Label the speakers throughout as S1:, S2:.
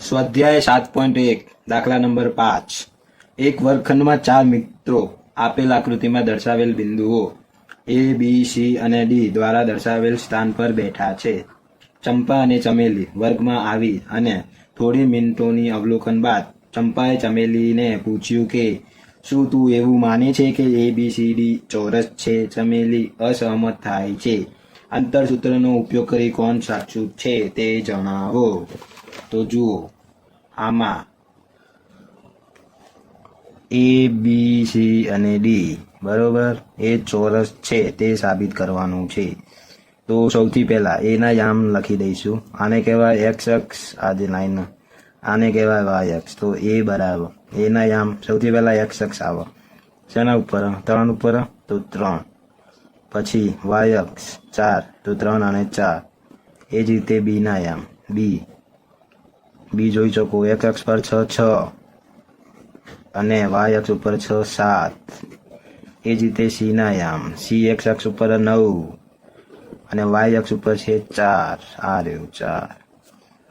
S1: સ્વાધ્યાય 7.1 દાખલા નંબર 5 એક વર્ગખંડમાં ચાર મિત્રો આપેલ આકૃતિમાં દર્શાવેલ બિંદુઓ એ બી સી અને ડી દ્વારા દર્શાવેલ સ્થાન પર બેઠા છે. ચંપા અને ચમેલી વર્ગમાં આવી અને થોડી મિનિટોની અવલોકન બાદ ચંપાએ ચમેલીને પૂછ્યું કે શું તું એવું માને છે કે એ બી સી ડી ચોરસ છે? ચમેલી અસહમત થાય છે. અંતરસૂત્રનો ઉપયોગ કરી કોણ સાચું છે તે જણાવો. તો જુઓ, આમાં એ બી સી અને ડી બરોબર એ ચોરસ છે તે સાબિત કરવાનું છે. તો સૌથી પહેલા એના યામ લખી દઈશું. આને કહેવાય એક્સ અક્ષ, આજે લાઈન આને કહેવાય વાય અક્ષ. તો એ બરાબર એના યામ સૌથી પહેલા એક્સ અક્ષ આવે શેના ઉપર? 3 ઉપર. તો 3. પછી વાય અક્ષ 4, તો 3 અને 4. એ જ રીતે બી ના યામ બી જોઈ શકો, એક્સ અક્ષ પર 6 અને વાય અક્ષ ઉપર 7. એ જ રીતે સી ના યામ સી એક્સ અક્ષ ઉપર 9 અને વાય અક્ષ ઉપર છે 4. આ રહ્યું 4.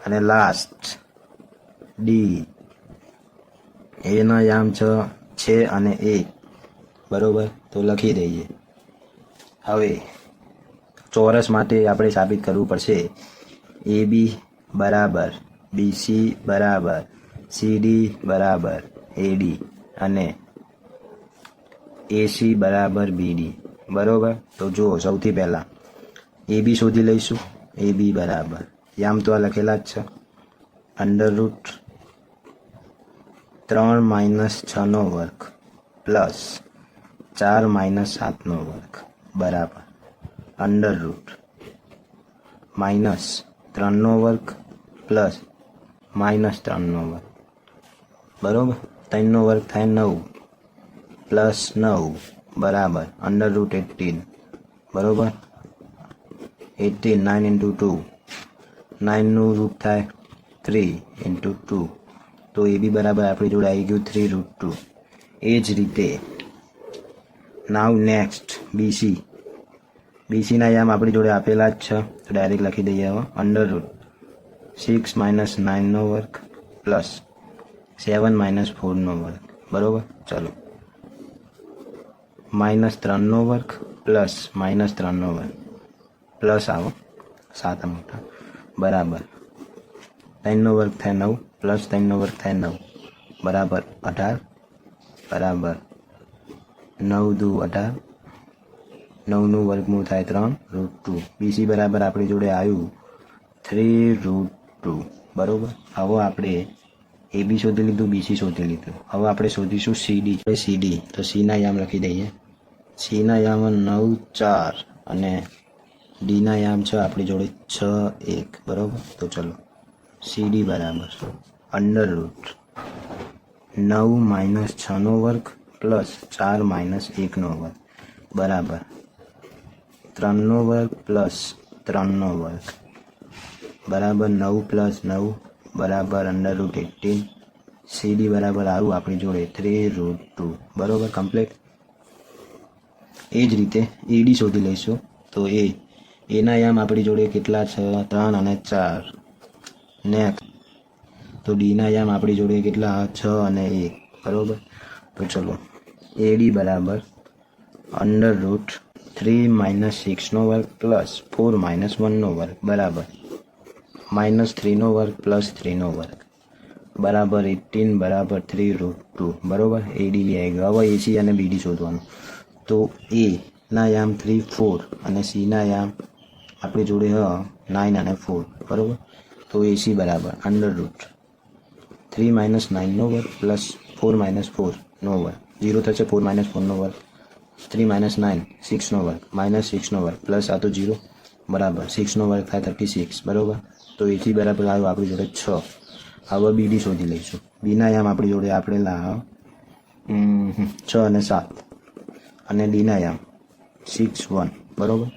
S1: અને લાસ્ટ ડી એના યામ છે અને 1 બરોબર. તો લખી દઈએ. હવે ચોરસ માટે આપણે સાબિત કરવું પડશે એ બી બરાબર બીસી બરાબર સીડી બરાબર એડી અને એસી બરાબર બીડી બરોબર. તો જુઓ, સૌથી પહેલા એ બી શોધી લઈશું. એ બી બરાબર યામ તો આ લખેલા જ છે, અંડરરૂટ 3 - 6 નો વર્ગ પ્લસ 4 - 7 નો વર્ગ બરાબર અંડરરૂટ -3 નો વર્ગ પ્લસ -3 નો વર્ગ બરોબર. 3 નો વર્ગ થાય 9 પ્લસ 9 બરાબર અંડરરૂટ 18 બરોબર. 18 9 × 2 9 નું રૂટ થાય 3 × 2. તો એ બી બરાબર આપણી જોડે આવી ગયું 3√2. એ જ રીતે નાવ નેક્સ્ટ બીસી ના યામ આપણી જોડે આપેલા જ છે, તો ડાયરેક્ટ લખી દઈએ. હવે અંડરરૂટ 6 - 9 નો વર્ગ પ્લસ 7 - 4 નો વર્ગ બરોબર. ચલો, -3 નો વર્ગ પ્લસ -3 નો વર્ગ પ્લસ આવો 7 મોટા બરાબર 3 નો વર્ગ થાય 9 પ્લસ 3 નો વર્ગ થાય 9 બરાબર 18 બરાબર 9 × 2 = 18. 9 નું વર્ગમૂળ થાય 3√2. બીસી બરાબર આપણી જોડે આવ્યું 3√2 બરોબર. હવે આપણે એ બી શોધી લીધું, બીસી શોધી લીધું. હવે આપણે શોધીશું સીડી. તો સી ના યામ લખી દઈએ. સી ના યામ 9 4 અને ડી ના યામ છે આપણી જોડે 6 1 બરોબર. તો ચલો, સીડી બરાબર અંડરરૂટ 9 - 6 નો વર્ગ પ્લસ 4 - 1 નો વર્ગ બરાબર 3 નો વર્ગ પ્લસ 3 નો વર્ગ બરાબર 9 + 9 બરાબર અંડરરૂટ 18. સીડી બરાબર આવું આપણી જોડે 3√2 બરોબર કમ્પ્લીટ. એ જ રીતે એડી શોધી લઈશું. તો એના યામ આપણી જોડે કેટલા છે? 3 અને 4. નેક્સ્ટ તો ડીના યામ આપણી જોડે કેટલા? 6 અને 1 બરોબર. તો ચલો, એડી બરાબર અંડરરૂટ 3 - 6 નો વર્ગ પ્લસ 4 - 1 નો વર્ગ બરાબર -3 નો વર્ગ પ્લસ 3 નો વર્ગ બરાબર 18 બરાબર 3√2 બરોબર. એડી બી આવી ગયો. હવે એસી અને બીડી શોધવાનું. તો એ ના યામ 3 4 અને સી ના યામ આપણી જોડે 9 અને 4 બરોબર. તો એસી બરાબર અંડરરૂટ 3 - 9 નો વર્ગ પ્લસ 4 - 4 નો વર્ગ 0 થશે. 4 - 4 નો વર્ગ 3 - 9 6 નો વર્ગ -6 નો વર્ગ પ્લસ આ તો 0 બરાબર 6 નો વર્ગ થાય 36 બરોબર. તો એથી બરાબર આવ્યું આપણી જોડે 6. હવે બીડી શોધી લઈશું. બીના યામ આપણી જોડે આપેલા 6 અને 7 અને ડીના યામ 6 1 બરોબર.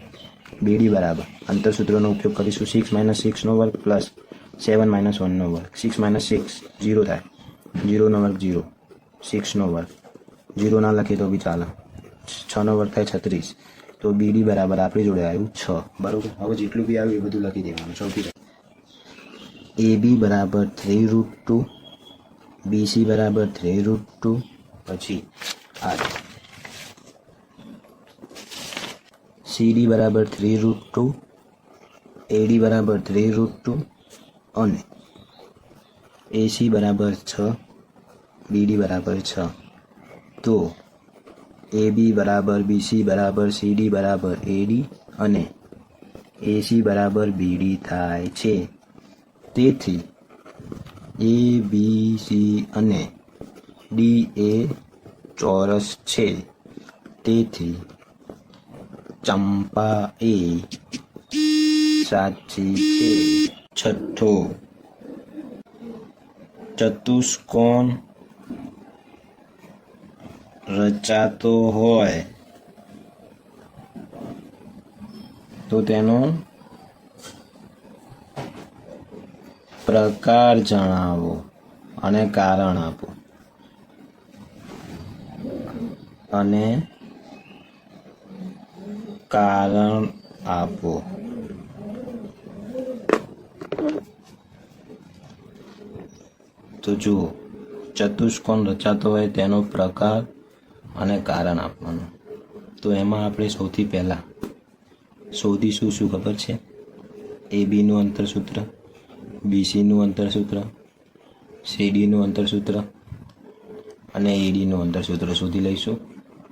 S1: બીડી બરાબર અંતરસૂત્રનો ઉપયોગ કરીશું. 6 - 6 નો વર્ગ પ્લસ 7 - 1 નો વર્ગ 6 - 6 0 થાય. 0 નો વર્ગ 0. 6 નો વર્ગ 0 ના લખીએ તો બી ચાલે. 6 નો વર્ગ થાય 36. તો બીડી બરાબર આપણી જોડે આવ્યું 6 બરોબર. હવે જેટલું બી આવ્યું એ બધું લખી દેવાનું. સૌથી AB બરાબર 3√2, BC બરાબર 3√2, પછી આ CD બરાબર 3√2, AD બરાબર 3√2 અને AC બરાબર 6, BD બરાબર 6. તો AB બરાબર BC બરાબર CD બરાબર AD અને AC બરાબર BD થાય છે. તેથી ABC અને D એ ચોરસ છે. તેથી ચંપા એ સાચી છે. છઠ્ઠો, ચતુષ્કોણ રચાતો હોય તો તેનો પ્રકાર જણાવો અને કારણ આપો. તો જુઓ, ચતુષ્કોણ રચાતો હોય તેનો પ્રકાર અને કારણ આપવાનું. તો એમાં આપણે સૌથી પહેલા શોધીશું શું ખબર છે? ABનું અંતરસૂત્ર, BCનું અંતરસૂત્ર, CDનું અંતરસૂત્ર અને ADનું અંતરસૂત્ર શોધી લઈશું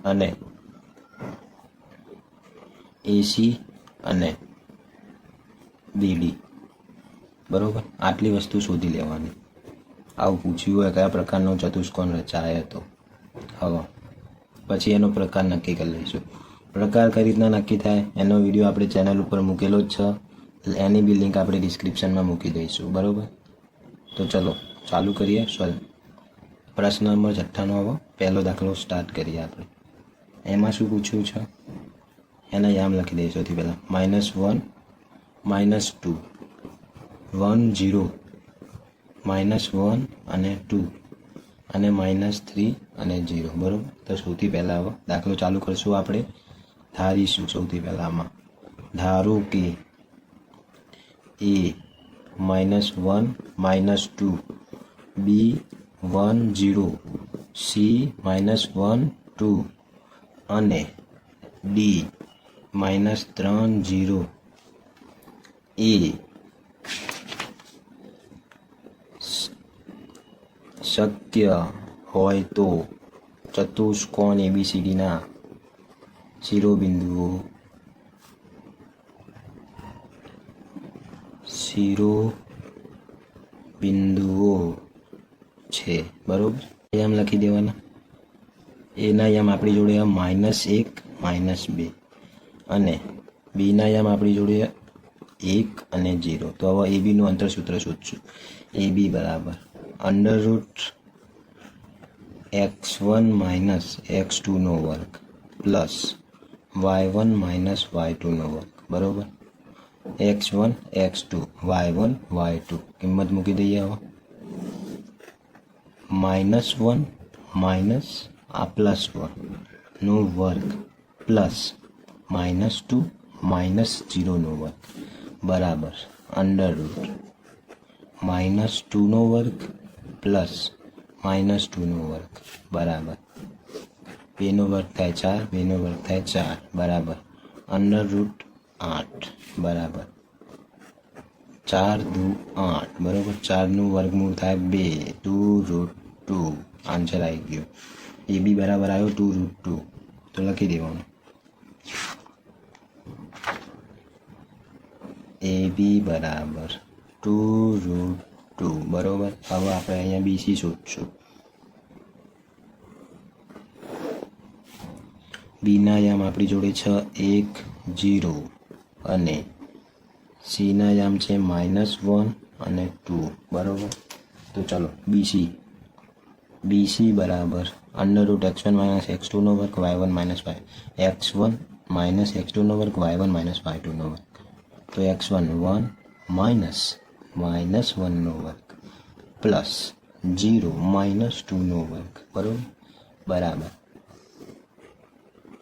S1: અને AC અને BD, બરોબર, આટલી વસ્તુ શોધી લેવાની. આવું પૂછ્યું હોય કયા પ્રકારનો ચતુષ્કોણ રચાય હતો. હવે પછી એનો પ્રકાર નક્કી કરી લઈશું. પ્રકાર કઈ રીતના નક્કી થાય એનો વિડીયો આપણે ચેનલ ઉપર મૂકેલો જ છે. એની બી લિંક આપણે ડિસ્ક્રિપ્શનમાં મૂકી દઈશું, બરોબર. તો ચલો ચાલુ કરીએ. પ્રશ્ન નંબર 96 હવે પહેલો દાખલો સ્ટાર્ટ કરીએ આપણે. એમાં શું પૂછ્યું છે એના યામ લખી દઈએ. સૌથી પહેલાં -1, -2, 1 0, -1 અને 2 અને -3 અને 0, બરોબર. તો સૌથી પહેલાં હવે દાખલો ચાલુ કરશું. આપણે ધારીશું સૌથી પહેલાં આમાં ધારો કે A -1 -2, B 1 0, C -1 2 અને D -3 0. એ શક્ય હોય તો ચતુષ્કોણ ABCDના શિરોબિંદુઓ છે, બરોબર. યામ લખી દેવાના. એના યામ આપણી જોડે -1 -2 અને બીના યામ આપણી જોડે 1 અને 0. તો હવે ABનું અંતરસૂત્ર શોધશું. AB બરાબર √x1 - x2 નો વર્ગ પ્લસ y1 - y2 નો વર્ગ, બરોબર. x1 x2 y1 y2 કિંમત મૂકી દઈએ. હવે -1 માઇનસ આ +1 નો વર્ગ પ્લસ -2 -0 નો વર્ગ બરાબર √-2 નો વર્ગ પ્લસ -2 નો વર્ગ બરાબર 2 નો વર્ગ થાય 4, 2 નો વર્ગ થાય 4 બરાબર √8 બરાબર 4 દુ 8 બરાબર 4 નું વર્ગમૂળ થાય 2, 2√2. આન્સર આવી ગયો. AB બરાબર આવ્યો 2√2. તો લખી દેવાનું AB બરાબર 2√2, બરોબર. હવે આપણે અહીંયા BC શોધશું. બીના યામ આપણી જોડે છે 1 0 અને સીના યામ છે -1 અને 2, બરોબર. તો ચલો BC બરાબર √x1 - x2 નો વર્ગ y1 - x1 - x2 નો વર્ગ y1 - y2 નો વર્ગ. તો x1 1 માઇનસ -1 નો વર્ગ પ્લસ 0 -2 નો વર્ગ, બરાબર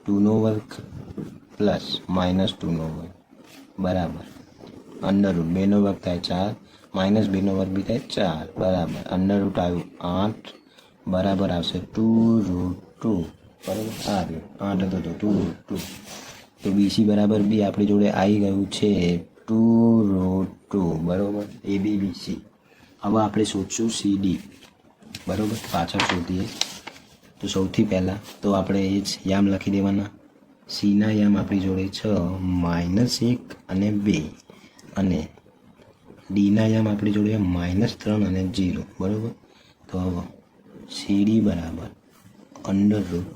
S1: 2 નો વર્ગ પ્લસ -2 નો વર્ગ બરાબર √2 નો વર્ગ થાય માઇનસ બીનો વર્ગ બી થાય 4 બરાબર અંડર રૂટ આવ્યું 8 બરાબર આવશે 2√2 બરાબર આ રહ્યું 8 હતો તો 2√2 તો બીસી બરાબર બી આપણી જોડે આવી ગયું છે 2√2 બરાબર એ બી બીસી. હવે આપણે શોધશું સીડી બરાબર પાછળ શોધીએ તો સૌથી પહેલાં તો આપણે એ જ યામ લખી દેવાના. સીના યામ આપણી જોડે છે -1 અને 2 અને ડીના યામ આપણી જોડે -3 અને 0 બરાબર. તો હવે સીડી બરાબર અંડર રૂટ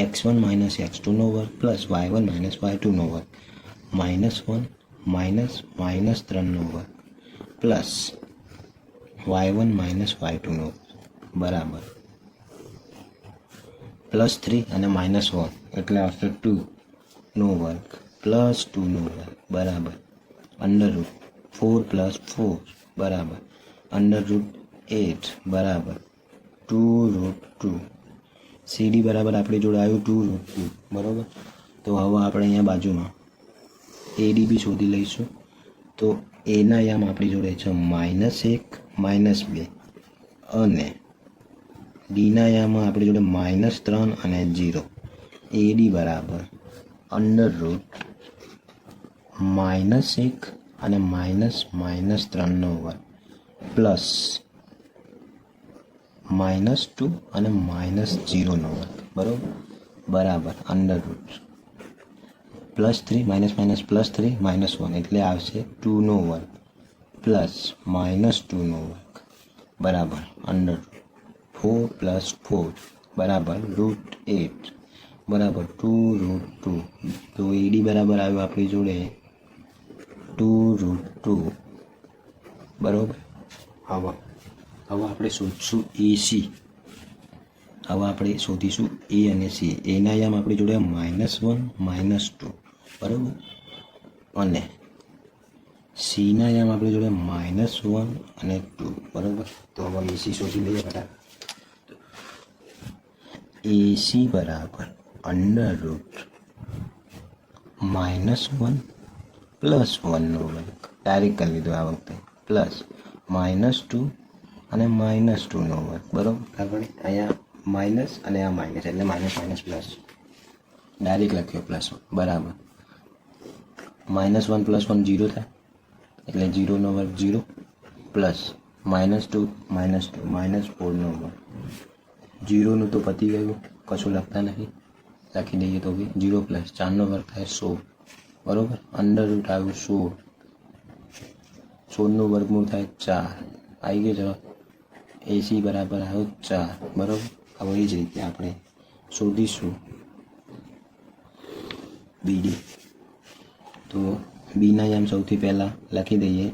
S1: x1 - x2 નો વર્ગ પ્લસ y1 - y2 નો વર્ગ -1 - -3 નો વર્ગ પ્લસ y1 - y2 નો વર્ગ બરાબર +3 અને -1 એટલે આવશે 2 નો વર્ગ પ્લસ 2 નો વર્ગ બરાબર અંડર રૂટ 4 + 4 બરાબર અંડર રૂટ 8 બરાબર 2√2. સીડી બરાબર આપણી જોડે આવ્યું 2√2 બરાબર. તો હવે આપણે અહીંયા બાજુમાં એડી બી શોધી લઈશું. તો એના યામ આપણી જોડે છે -1 -2 અને ડીના યામમાં આપણી જોડે -3 અને 0. એડી બરાબર અંડર રૂટ -1 અને -3 નો વર્ગ પ્લસ -2 અને -0 નો વર્ગ બરાબર બરાબર અંડર રૂટ +3 +3 -1 એટલે આવશે 2 નો વર્ગ પ્લસ -2 નો વર્ગ બરાબર અંડર 4 + 4 બરાબર √8 બરાબર 2√2. તો એડી બરાબર આવ્યું આપણી જોડે 2√2 બરાબર. હવે આપણે શોધશું એસી. હવે આપણે શોધીશું એ અને સી. એના યામ આપણી જોડે -1 -2 બરાબર અને સીના યામ આપણી જોડે -1 અને 2 બરાબર. તો હવે એસી શોધી લઈએ બરાબર. એસી બરાબર અંડર રૂટ -1 + 1 નો વર્ગ ડાયરેક્ટ કરી લીધો આ વખતે પ્લસ -2 અને -2 નો વર્ગ બરાબર. આપણે અહીંયા માઇનસ અને આ માઇનસ એટલે માઇનસ પ્લસ ડાયરેક્ટ લખ્યો પ્લસ બરાબર. -1 + 1 0 થાય એટલે 0 નો વર્ગ 0 પ્લસ -2 -4 નો વર્ગ 0 નું તો પતી ગયું કશું લખતા નથી લખી દઈએ તો બી 0 પ્લસ 4 નો વર્ગ થાય 16 બરાબર અંડર રૂટ આવ્યું 16 નું વર્ગમૂળ થાય 4 આવી ગયો જવાબ. એસી બરાબર આવ્યો 4 બરાબર. હવે એ જ રીતે આપણે શોધીશું બીડી. તો બીના યામ સૌથી પહેલાં લખી દઈએ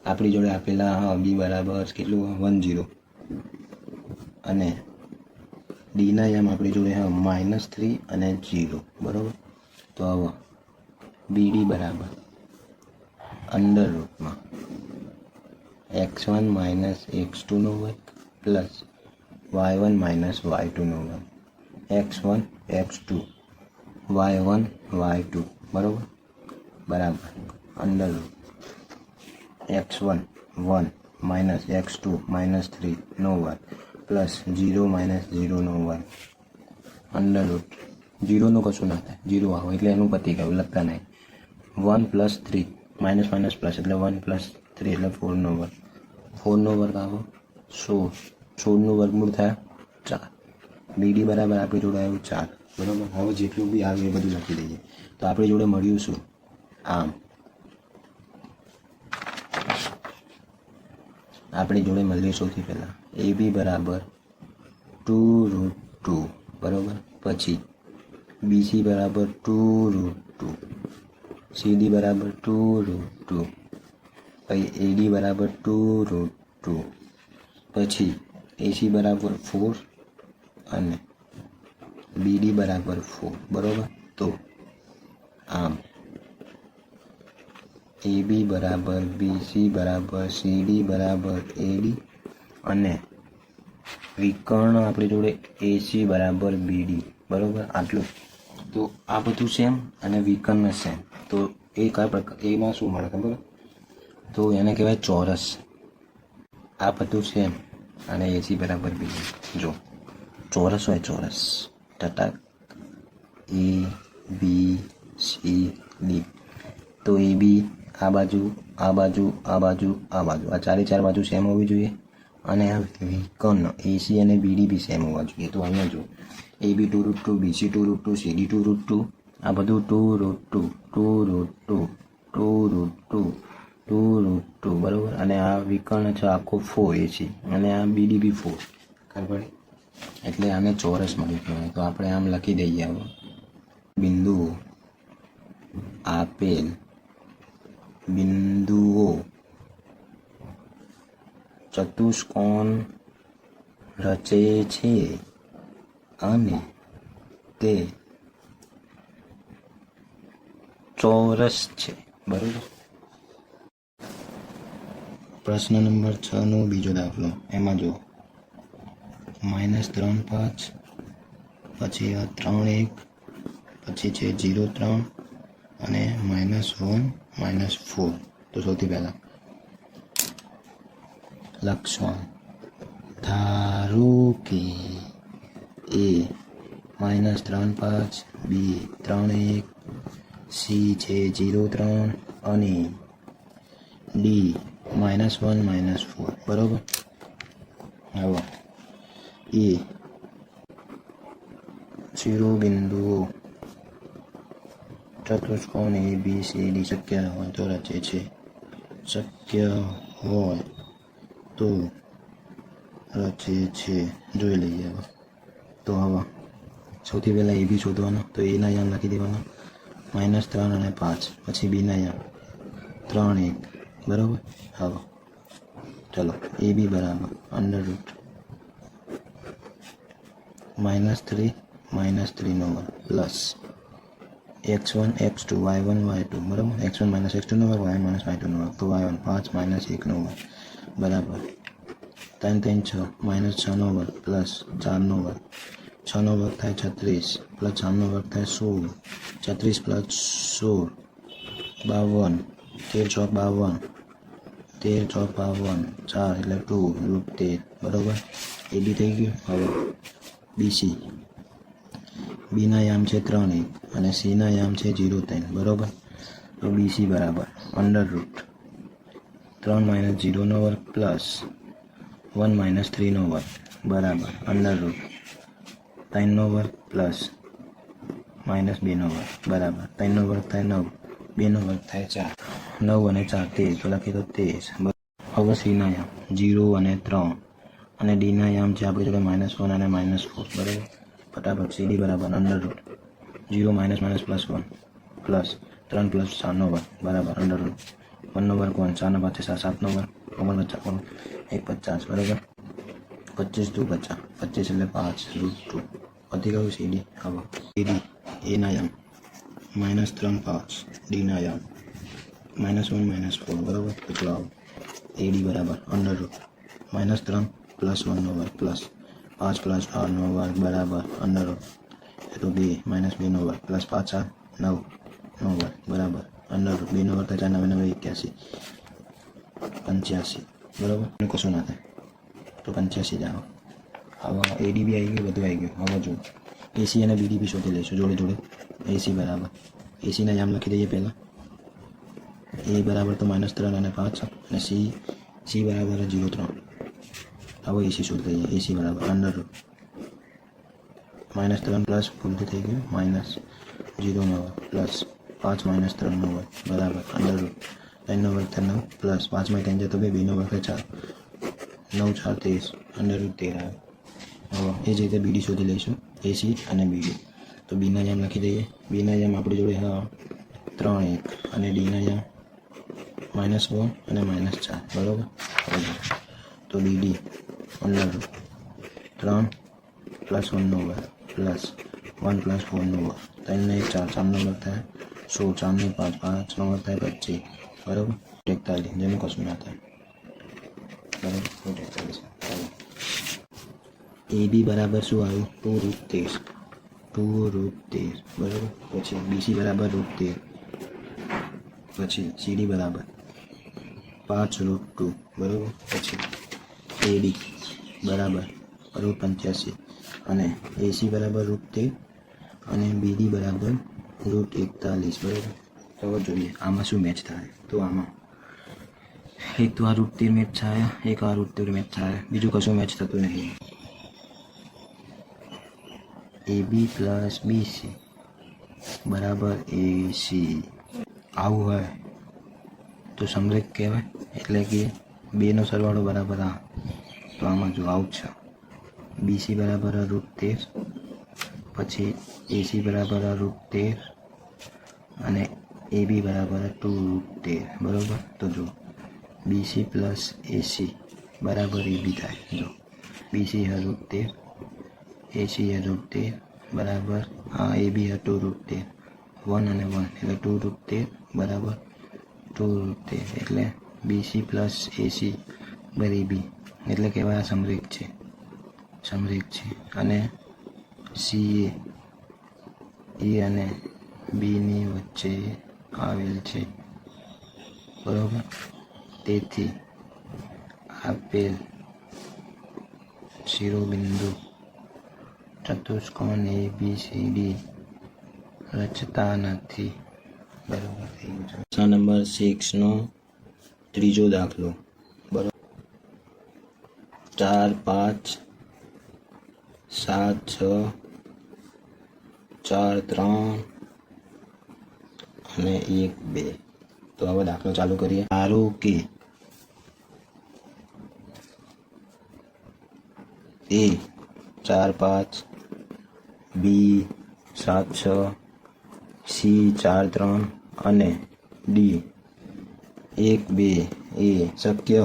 S1: આપણી જોડે આપેલા બી બરાબર કેટલું 10 અને ડીના યામ આપણી જોડે -3 અને 0 બરાબર. તો હવે બીડી બરાબર અંડર રૂટમાં x1 - x2 નો વર્ગ પ્લસ y1 - y2 નો વર્ગ x1 x2 y1 y2 બરાબર બરાબર અંડર રૂટ x1 1 - x2 -3 નો વર્ગ પ્લસ 0 - 0 નો વર્ગ અંડર રૂટ 0 નું કશું ના થાય 0 આવો એટલે એનું પતી ગયું લખતા નહીં. 1 + 3 માઇનસ પ્લસ એટલે 1 + 3 એટલે 4 નો વર્ગ 4 નો વર્ગ આવો 16 નું વર્ગમૂળ થાય 4. બીડી બરાબર આપણી જોડે આવ્યું 4 બરાબર. હવે જેટલું બી આવ્યું એ બધું લખી દઈએ. તો આપણી જોડે મળ્યું શું આમ આપણી જોડે મળ્યું સૌથી પહેલાં એ બી બરાબર 2√2 બરાબર. પછી બીસી બરાબર 2√2 સીડી બરાબર 2√2 પછી એડી બરાબર 2√2 પછી એસી બરાબર 4 અને બીડી બરાબર 4 બરાબર. તો આમ AB બરાબર BC બરાબર CD બરાબર AD અને વિકર્ણ આપણી જોડે AC બરાબર BD બરાબર. આટલું તો આ બધું સેમ અને વિકર્ણ સેમ. તો એ કયા પ્રકાર એમાં શું મળે ખબર તો એને કહેવાય ચોરસ. આ બધું છે અને એસી બરાબર બી. જો ચોરસ હોય ચોરસ ટટાક એ બી સી ડી, તો એ બી આ બાજુ આ બાજુ આ બાજુ આ બાજુ આ ચારે ચાર બાજુ સેમ હોવી જોઈએ અને આ વિકર્ણ એસી અને બીડી બી સેમ હોવા જોઈએ. તો અહીંયા જો એ બી 2√2, બીસી 2√2, સીડી 2√2, આ બધું 2√2 2√2 2√2 2√2 બરાબર. અને આ વિકર્ણ છે આખો 4 એસી અને આ બીડી બી 4. ખબર પડી? એટલે આને ચોરસ મળ્યું કહેવાય. તો આપણે આમ લખી દઈએ. હવે બિંદુઓ આપેલ બિંદુઓ ચતુષ્કોણ રચે છે અને તે ચોરસ છે. બરોબર. પ્રશ્ન નંબર 6 નો બીજો દાખલો. એમાં જો -3 5, પછી આ 3 1, પછી છે 0 3 અને -1 -4. તો સૌથી પહેલા લક્ષણ. ધારો કે એ -3 5, બી 3 1, સી છે 0 3 અને ડી -1 -4. બરોબર. હવે એ શિરોબિંદુઓ ચતુષ્કોણ એ બી સી ડી શક્ય હોય તો રચે છે. શક્ય હોય તો રચે છે. જોઈ લઈએ. હવે તો હવે સૌથી પહેલાં એ બી શોધવાનો. તો એના યામ લખી દેવાના -3 અને 5, પછી બીના યામ 3 1. બરાબર. હવે ચલો એ બી બરાબર √ -3 -3 નો વર્ગ plus x1 x2 y1 y2. બરાબર. x1 - x2 નો વર્ગ, y - y2 નો વર્ગ. તો y1 5 - 1 નો વર્ગ બરાબર 3 3 6 -6 નો વર્ગ પ્લસ 4 નો વર્ગ. 6 નો વર્ગ થાય 36 પ્લસ 4 નો વર્ગ થાય 16. 36 પ્લસ 16 52. 13 × 6 = 52. 13 × 52 4 એટલે 2 √13. બરાબર. એ બી થઈ ગયું. હવે બીસી. બીના યામ છે 3 1 અને સીના યામ છે 0 3. બરાબર. તો બીસી બરાબર √ 3 - 0 નો વર્ગ પ્લસ 1 - 3 નો વર્ગ બરાબર √ 3 નો વર્ગ પ્લસ -2 નો વર્ગ બરાબર 3 નો વર્ગ થાય 9, 2 નો વર્ગ થાય 4. 9 અને 4 13. તો લખી દો 13. હવે સીના યામ 0 અને 3 અને ડીના યામ છે આપણી જોડે -1 અને -4. બરાબર. ફટાફટ સીડી બરાબર √ 0 - +1 પ્લસ 3 + 4 નો વર્ગ બરાબર √ 1 નો વર્ગ 1, 4 ના પાછે 7 નો વર્ગ 1 50. બરાબર. 25 × 2 = 50. 25 એટલે 5 √2. વધી ગયું સીડી. હવે સીડી એના યામ -3 5, ડીના યામ -1 -4. બરાબર. તો ચલો આવો એડી બરાબર √ -3 + 1 નો વર્ગ પ્લસ 5 + 8 નો વર્ગ બરાબર √ તો 2 - 2 નો વર્ગ પ્લસ 5 9 નો વર્ગ બરાબર √ 2 નો વર્ગ થાય 4 9 81 85. બરાબર. એનું કશું ના થાય તો 85 જ આવે. હવે એડી બી આવી ગયું, બધું આવી ગયું. હવે જો એસી અને બીડી બી શોધી લઈશું જોડે જોડે. એસી બરાબર એસીના યામ લખી દઈએ પહેલાં. એ બરાબર તો -3 અને 5 અને સી બરાબર 0 3. હવે એસી શોધી લઈએ. એસી બરાબર √ -3 પ્લસ ભૂલથી થઈ ગયું -0 નો વર્ગ પ્લસ 5 - 3 નો વર્ગ બરાબર √ 3 નો વર્ગ થાય 9 પ્લસ 5 માં 3 જાય તો 2 નો વર્ગ થાય 4 9 4 13 √13 આવે. હવે એ જ રીતે બીડી શોધી લઈશું. એસી અને બીડી. તો બીના યામ લખી દઈએ. બીના યામ આપણી જોડે 3 1 અને ડીના યામ -1 અને -4. બરાબર. તો બીડી √ 3 + 1 નો વર્ગ પ્લસ 1 + 4 નો વર્ગ 3 ને 1 4 4 નો વર્ગ થાય 16 4 ને 5 5 નો વર્ગ થાય 25. બરાબર 41 જેનું કશું ના થાય. બરાબર 41. એ બી બરાબર શું આવ્યું 2√13. બરાબર. પછી બીસી બરાબર √13. પછી સીડી બરાબર 5√2 બરાબર. પછી એડી બરાબર √85 અને એસી બરાબર √13 અને બીડી બરાબર √41 બરાબર. તો હવે જોઈએ આમાં શું મેચ થાય. તો આમાં એક તો આ √13 મેચ થાય, એક આ √13 મેચ થાય, બીજું કશું મેચ થતું નહીં. AB પ્લસ BC બરાબર AC આવું હોય તો સમરેખ કહેવાય. એટલે કે બેનો સરવાળો બરાબર આ. તો આમાં જો આવું છે, BC બરાબર √13, પછી AC બરાબર √13 અને AB બરાબર 2√13 બરાબર. તો જો BC પ્લસ AC બરાબર AB થાય. જો BC √13, AC √13 બરાબર આ AB 2√13, 1 અને 1 એટલે 2√13 બરાબર 2√13 એટલે BC પ્લસ AC બરાબર AB એટલે કહેવાય આ સમરેખ છે, સમરેખ છે. અને CA E અને Bની વચ્ચે આવેલ છે બરાબર. તેથી આપેલ શિરોબિંદુ ચતુષ્કોણ ABCD રચતા નથી બરાબર. નંબર 6 નો ત્રીજો દાખલો બરાબર. 4 5 7 6 4 3 અને 1 2. તો હવે દાખલો ચાલુ કરીએ. ધારો કે A 4 5 B 7 6 C 4 3 અને D 1 2 એ શક્ય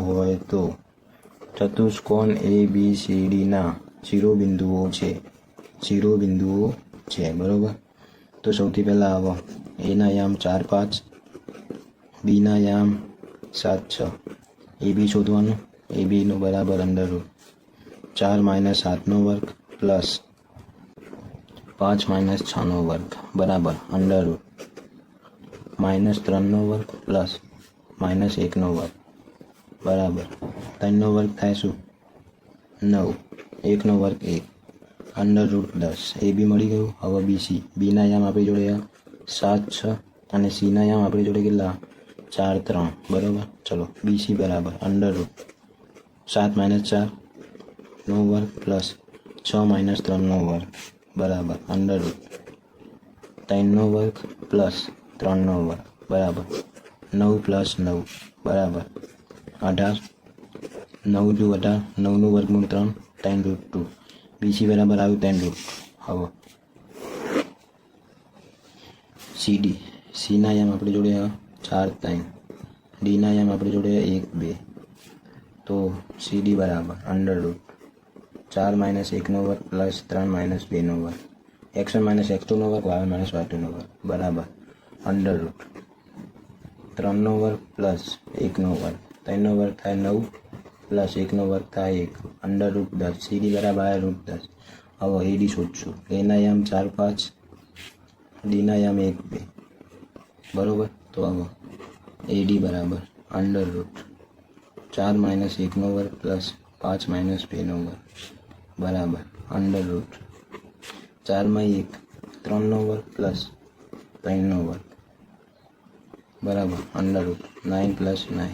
S1: હોય તો ચતુષ્કોણ ABCD ના શિરોબિંદુઓ છે બરોબર. તો સૌથી પહેલા આવો A ના યામ 4 5, B ના યામ 7 6, AB શોધવાનું. AB નું બરાબર √ 4 - 7 નો વર્ગ પ્લસ 5 - 6 નો વર્ગ બરાબર √ -3 નો વર્ગ પ્લસ -1 નો વર્ગ બરાબર 3 નો વર્ગ થાય શું 9, 1 નો વર્ગ 1 √10. AB મળી ગયું. હવે BC, B ના યામ આપણી જોડે 7 6 અને C ના યામ આપણી જોડે કેટલા 4 3 બરાબર. ચલો BC બરાબર √ 7 - 4 નો વર્ગ પ્લસ 6 - 3 નો વર્ગ બરાબર √ 3 નો વર્ગ પ્લસ 3 નો વર્ગ બરાબર 9 + 9 બરાબર 18. 9 × 18, 9 નું વર્ગમૂળ 3, 10√2. BC બરાબર આવ્યું 10√2. હવે CD, C ના યામ આપણી જોડે 4 3, D ના યામ આપણી જોડે 1 2. તો CD બરાબર √ 4 - 1 નો વર્ગ પ્લસ 3 - 2 નો વર્ગ, x1 - x2 નો વર્ગ, y1 - y2 નો વર્ગ બરાબર √ 3 નો વર્ગ પ્લસ 1 નો વર્ગ, 3 નો વર્ગ થાય 9 પ્લસ 1 નો વર્ગ થાય 1 √ 10. CD બરાબર √ 10. હવે AD શોધશું. A ના યામ 4 5, D ના યામ 1 2 બરોબર. તો હવે AD બરાબર √ 4 - 1 નો વર્ગ પ્લસ 5 - 2 નો વર્ગ બરાબર √ 4 માં 1 3 નો વર્ગ પ્લસ 3 નો વર્ગ બરાબર √ 9 + 9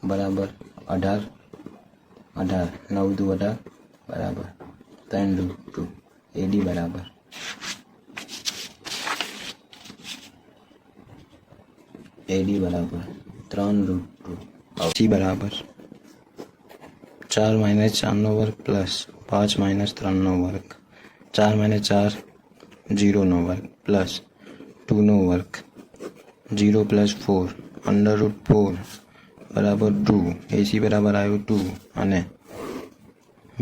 S1: બરાબર 18. 9 × 18 બરાબર 3√2. AD બરાબર √ 3√2. C બરાબર 4 - 4 નો વર્ગ પ્લસ 5 - 3 નો વર્ગ, 4 - 4 0 નો વર્ગ પ્લસ 2 નો વર્ગ, 0 + 4 √4 બરાબર 2. AC બરાબર આવ્યું 2 અને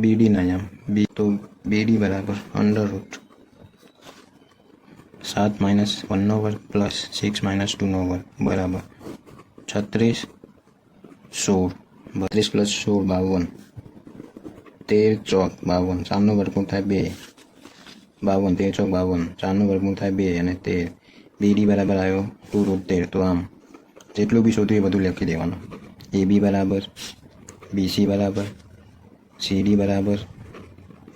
S1: BD ના યામ તો BD બરાબર √ 7 - 1 નો વર્ગ પ્લસ 6 - 2 નો વર્ગ બરાબર 36 16. 32 + 16 52, 13 ચોક 52, 4 નો વર્ગમૂળ થાય 2 52, 13 ચોક 52, 4 નો વર્ગમૂળ થાય 2 અને 13. BD બરાબર આવ્યો 2√13. તો આમ જેટલું બી શોધ્યું એ બધું લખી દેવાનું. AB બરાબર, BC બરાબર, CD બરાબર,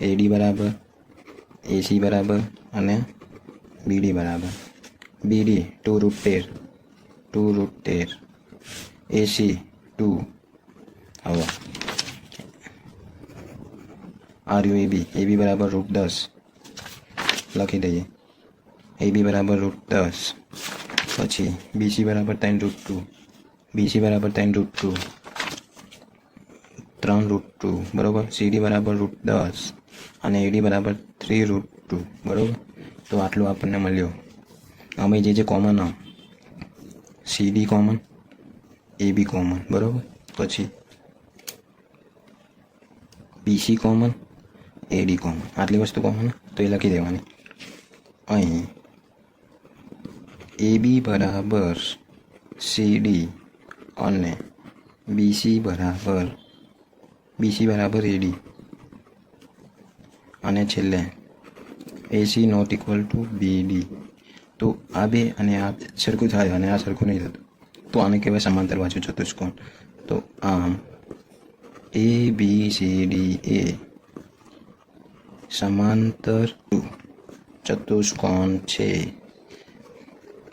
S1: AD બરાબર, AC બરાબર અને BD બરાબર. BD 2√13 AC 2. હવે AB બરાબર √10 લખી દઈએ. AB બરાબર √10. પછી BC બરાબર 3√2, BC બરાબર 3√2, 3√2 બરાબર. CD બરાબર √10 અને AD બરાબર 3√2 બરાબર. તો આટલું આપણને મળ્યું. અમે જે common, CD common, AB common બરાબર. પછી BC કોમન, AD કોમન, આટલી વસ્તુ કોમન તો એ લખી દેવાની. અહીં AB બરાબર CD અને BC બરાબર AD અને છેલ્લે AC not equal to BD. તો આ બે અને આ સરખું થાય અને આ સરખું નહીં થતું, તો આને કહેવાય સમાંતર બાજુ ચતુષ્કોણ. તો આમ ABCD એ સમાંતર ચતુષ્કોણ છે.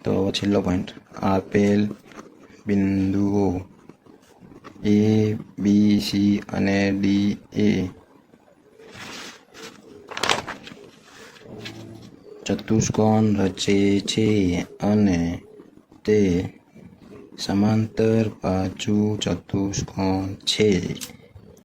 S1: તો છેલ્લો પોઈન્ટ, આપેલ બિંદુઓ A, B, C અને D એ ચતુષ્કોણ રચે છે અને તે સમાંતર બાજુ ચતુષ્કોણ છે.